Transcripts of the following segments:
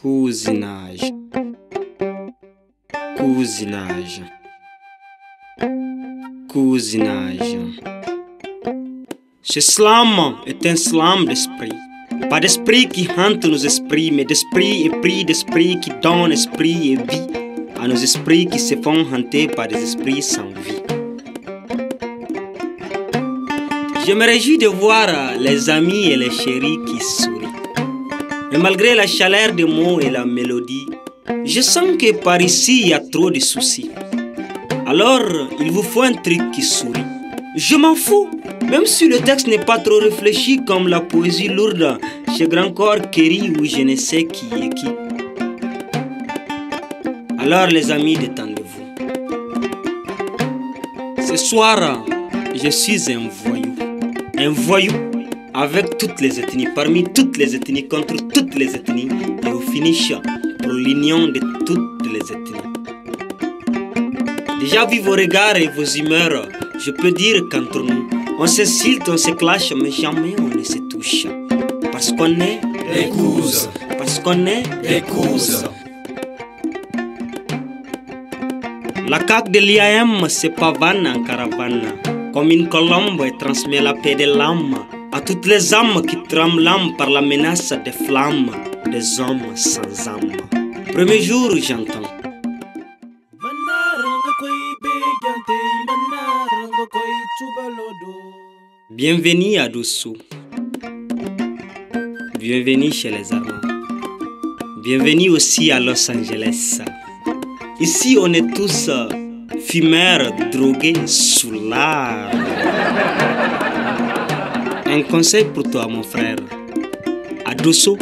Cousinage. Cousinage. Cousinage. Ce slam est un slam d'esprit. Pas d'esprit qui hante nos esprits, mais d'esprit épris d'esprit qui donne esprit et vie à nos esprits qui se font hanter par des esprits sans vie. Je me réjouis de voir les amis et les chéris qui sourient. Mais malgré la chaleur des mots et la mélodie, je sens que par ici il y a trop de soucis. Alors, il vous faut un truc qui sourit. Je m'en fous, même si le texte n'est pas trop réfléchi comme la poésie lourde chez Grand Corps Kerry ou je ne sais qui est qui. Alors les amis, détendez-vous. Ce soir, je suis un voyou. Un voyou avec toutes les ethnies, parmi toutes les ethnies, contre toutes les ethnies, et au finish, pour l'union de toutes les ethnies. Déjà vu vos regards et vos humeurs, je peux dire qu'entre nous, on s'insulte, on se clash, mais jamais on ne se touche. Parce qu'on est des cousins. Parce qu'on est des cousins. La CAQ de l'IAM se pavane en caravane, comme une colombe et transmet la paix de l'âme à toutes les âmes qui tremblent par la menace des flammes des hommes sans âme. Premier jour, j'entends. Bienvenue à Dosso. Bienvenue chez les Armands. Bienvenue aussi à Los Angeles. Ici, on est tous fumeurs, drogués, soulards. Un conseil pour toi, mon frère. À Dosso,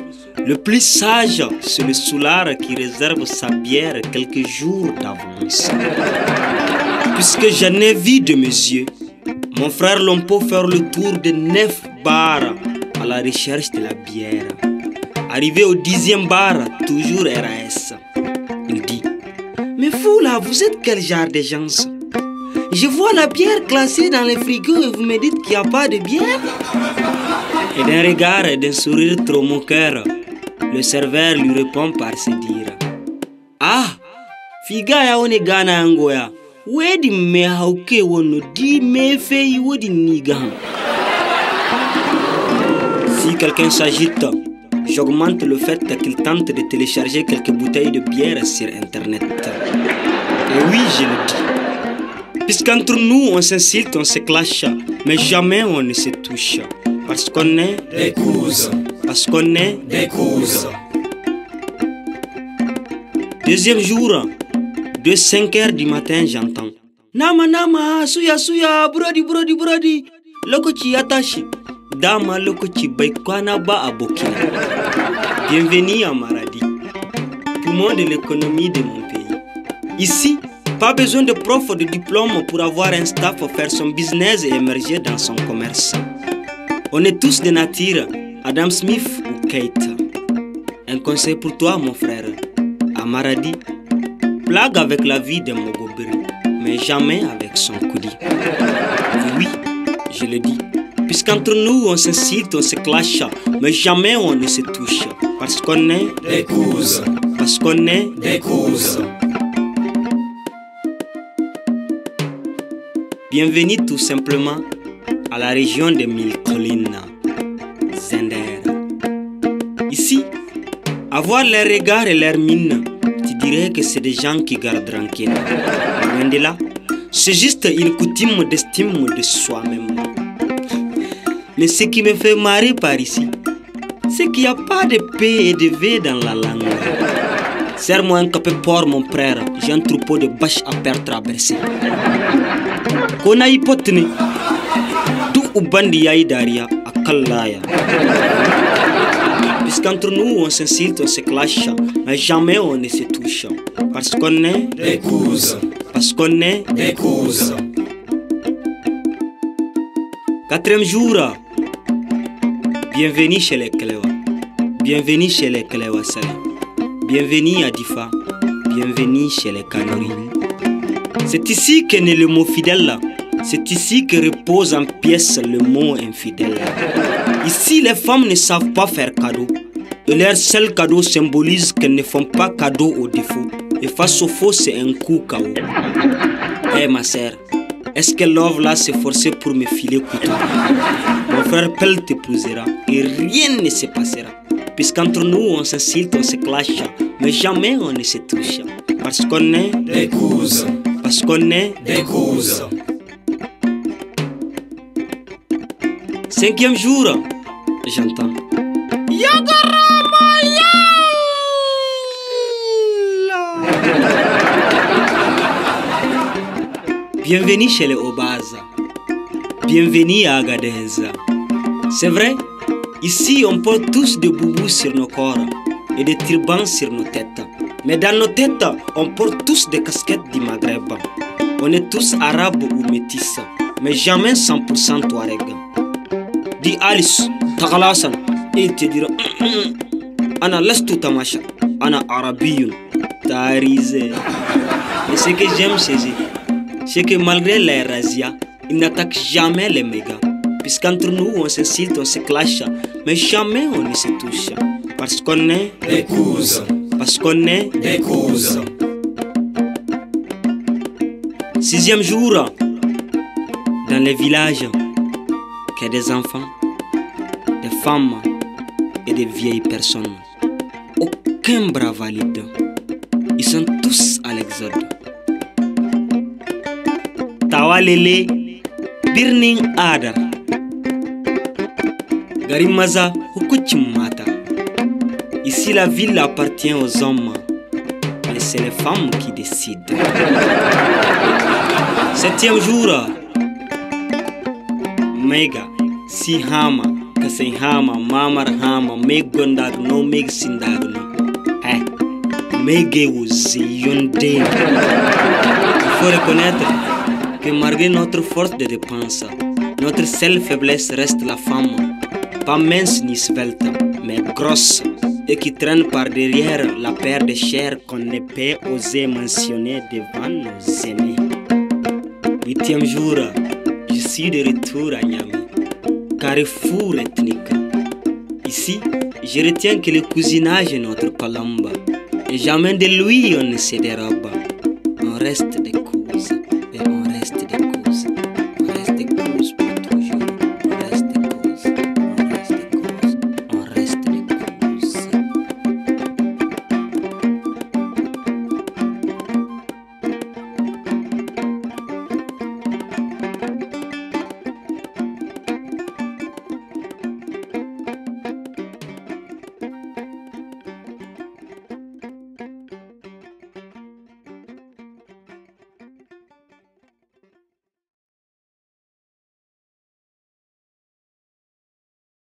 le plus sage, c'est le soulard qui réserve sa bière quelques jours d'avance. Puisque j'en ai vu de mes yeux, mon frère Lompo faire le tour de 9 bars à la recherche de la bière. Arrivé au 10e bar, toujours RAS. Il dit: mais vous là, vous êtes quel genre de gens? Je vois la bière classée dans les frigos et vous me dites qu'il n'y a pas de bière? Et d'un regard et d'un sourire trop moqueur, le serveur lui répond par se dire: ah, figa ya one gana angoya, wedi me hauke wono di me fei wodi nigam. Si quelqu'un s'agite, j'augmente le fait qu'il tente de télécharger quelques bouteilles de bière sur internet. Et oui, je le dis. Puisqu'entre nous, on s'insulte, on se clash, mais jamais on ne se touche. Parce qu'on est des cousins. Parce qu'on est des cousins. Deuxième jour, de 5 heures du matin, j'entends: Nama nama, suya suya, brody brody brody. Lokochi yatashi. Dama lokochi baikwana ba abokina. Bienvenue à Maradi, poumon de l'économie de mon pays. Ici, pas besoin de prof de diplôme pour avoir un staff pour faire son business et émerger dans son commerce. On est tous de nature, Adam Smith ou Kate. Un conseil pour toi, mon frère. À Maradi, blague avec la vie de Mogobiri, mais jamais avec son coudi. Oui, je le dis. Puisqu'entre nous, on s'insulte, on se clash, mais jamais on ne se touche. Parce qu'on est des cousins. Parce qu'on est des cousins. Bienvenue tout simplement à la région des 1000 collines, Zender. Ici, avoir leurs regards et leurs mines, tu dirais que c'est des gens qui gardent tranquille. Loin de là, c'est juste une coutume d'estime de soi-même. Mais ce qui me fait marrer par ici, c'est qu'il n'y a pas de P et de V dans la langue. Serre-moi un café pour mon frère, j'ai un troupeau de bâches à faire traverser. Qu'on a hypothéné, tout au bandi yaïdaria à Kalaya. Puisqu'entre nous on s'insulte, on se clash, mais jamais on ne se touche. Parce qu'on est des cousins. Parce qu'on est des cousins. 4e jour. Bienvenue chez les Kelewa. Bienvenue chez les Kelewa Sala. Bienvenue à Difa. Bienvenue chez les Kanuri. C'est ici qu'est né le mot fidèle. C'est ici que repose en pièces le mot infidèle. Ici, les femmes ne savent pas faire cadeau. Et leur seul cadeau symbolise qu'elles ne font pas cadeau au défaut. Et face au faux, c'est un coup KO. Eh ma sœur, est-ce que Love là s'est forcé pour me filer couteau? Mon frère Pelle t'épousera et rien ne se passera. Puisqu'entre nous on s'insulte, on se clash, mais jamais on ne se touche. Parce qu'on est des cousins. Parce qu'on est des cousins. 5e jour, j'entends Bienvenue chez les Obaz. Bienvenue à Agadez. C'est vrai, ici on porte tous des boubous sur nos corps et des turbans sur nos têtes. Mais dans nos têtes, on porte tous des casquettes du Maghreb. On est tous arabes ou métis, mais jamais 100% Touareg. Dis Alice, Tagalasan, et il te dira Ana lastu tamasha, Ana arabiyun, tarisé. Et ce que j'aime chez eux, c'est que malgré les razzias, ils n'attaquent jamais les mégas. Puisqu'entre nous, on s'insulte, on se clash, mais jamais on ne se touche. Parce qu'on est des cousins. Parce qu'on est des cousins. 6e jour, dans les villages, qu'il y a des enfants, des femmes et des vieilles personnes. Aucun bras valide. Ils sont tous à l'exode. Tawalele, Birning Adar, Garimaza, Hukuchimata. Ici, la ville appartient aux hommes, mais c'est les femmes qui décident. 7e jour, Mega, Sihama, Kasehama, Mamarhama, Megondag, no Meg Sindagno. Mege was Yonde. Il faut reconnaître que malgré notre force de dépense, notre seule faiblesse reste la femme. Pas mince ni svelte, mais grosse, et qui traîne par derrière la paire de chair qu'on ne peut oser mentionner devant nos aînés. 8e jour, je suis de retour à Niamey, carrefour ethnique. Ici, je retiens que le cousinage est notre colombe, et jamais de lui on ne se dérobe. On reste des coups.